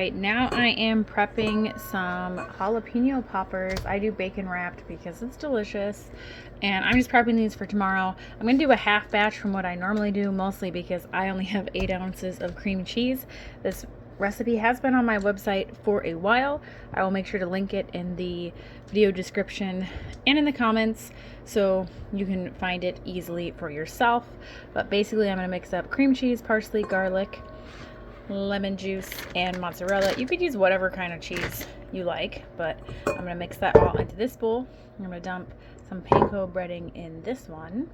right, now I am prepping some jalapeno poppers. I do bacon wrapped because it's delicious, and I'm just prepping these for tomorrow. I'm gonna do a half batch from what I normally do, mostly because I only have 8 ounces of cream cheese. This recipe has been on my website for a while. I will make sure to link it in the video description and in the comments so you can find it easily for yourself. But basically I'm gonna mix up cream cheese, parsley, garlic, lemon juice, and mozzarella. You could use whatever kind of cheese you like, but I'm gonna mix that all into this bowl. I'm gonna dump some panko breading in this one.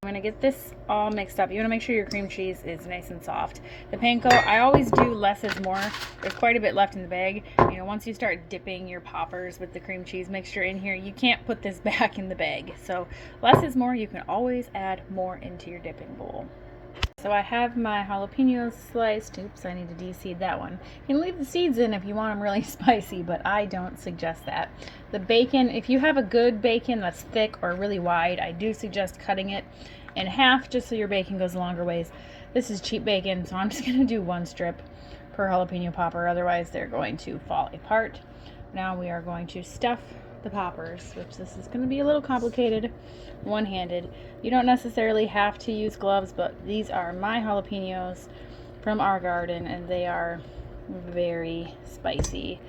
I'm gonna get this all mixed up. You wanna make sure your cream cheese is nice and soft. The panko, I always do less is more. There's quite a bit left in the bag. You know, once you start dipping your poppers with the cream cheese mixture in here, you can't put this back in the bag. So less is more. You can always add more into your dipping bowl. So I have my jalapenos sliced. Oops, I need to de-seed that one. You can leave the seeds in if you want them really spicy, but I don't suggest that. The bacon, if you have a good bacon that's thick or really wide, I do suggest cutting it in half just so your bacon goes a longer ways. This is cheap bacon, so I'm just going to do 1 strip per jalapeno popper, otherwise they're going to fall apart. Now we are going to stuff the poppers, which this is going to be a little complicated one-handed. You don't necessarily have to use gloves, but these are my jalapenos from our garden and they are very spicy,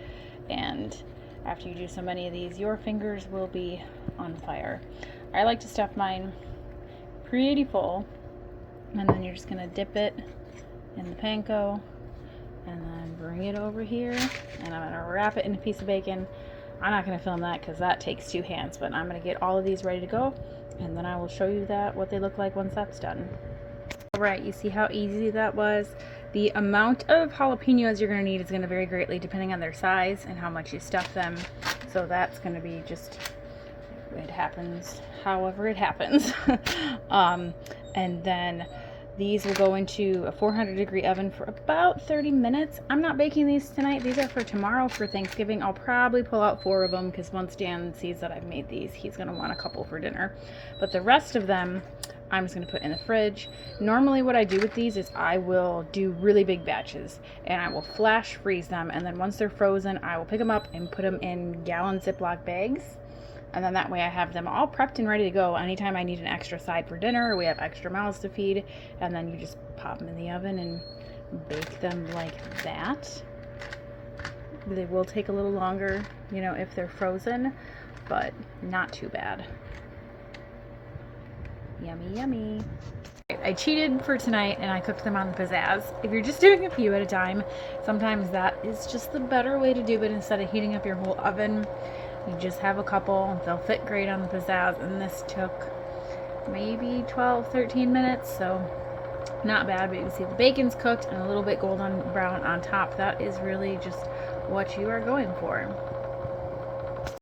and after you do so many of these, your fingers will be on fire. I like to stuff mine pretty full, and then you're just going to dip it in the panko and then bring it over here, and I'm going to wrap it in a piece of bacon. I'm not going to film that because that takes 2 hands, but I'm going to get all of these ready to go, and then I will show you what they look like once that's done. Alright, you see how easy that was? The amount of jalapenos you're going to need is going to vary greatly depending on their size and how much you stuff them. So that's going to be just, it happens however it happens. And then these will go into a 400-degree oven for about 30 minutes. I'm not baking these tonight. These are for tomorrow for Thanksgiving. I'll probably pull out 4 of them because once Dan sees that I've made these, he's going to want a couple for dinner. But the rest of them, I'm just going to put in the fridge. Normally what I do with these is I will do really big batches and I will flash freeze them, and then once they're frozen, I will pick them up and put them in gallon Ziploc bags. And then that way I have them all prepped and ready to go anytime I need an extra side for dinner, or we have extra mouths to feed, and then you just pop them in the oven and bake them like that. They will take a little longer, you know, if they're frozen, but not too bad. Yummy, yummy. I cheated for tonight and I cooked them on the pizzazz. If you're just doing a few at a time, sometimes that is just the better way to do it. Instead of heating up your whole oven, you just have a couple. They'll fit great on the pizzazz, and this took maybe 12-13 minutes, so not bad. But you can see the bacon's cooked and a little bit golden brown on top. That is really just what you are going for.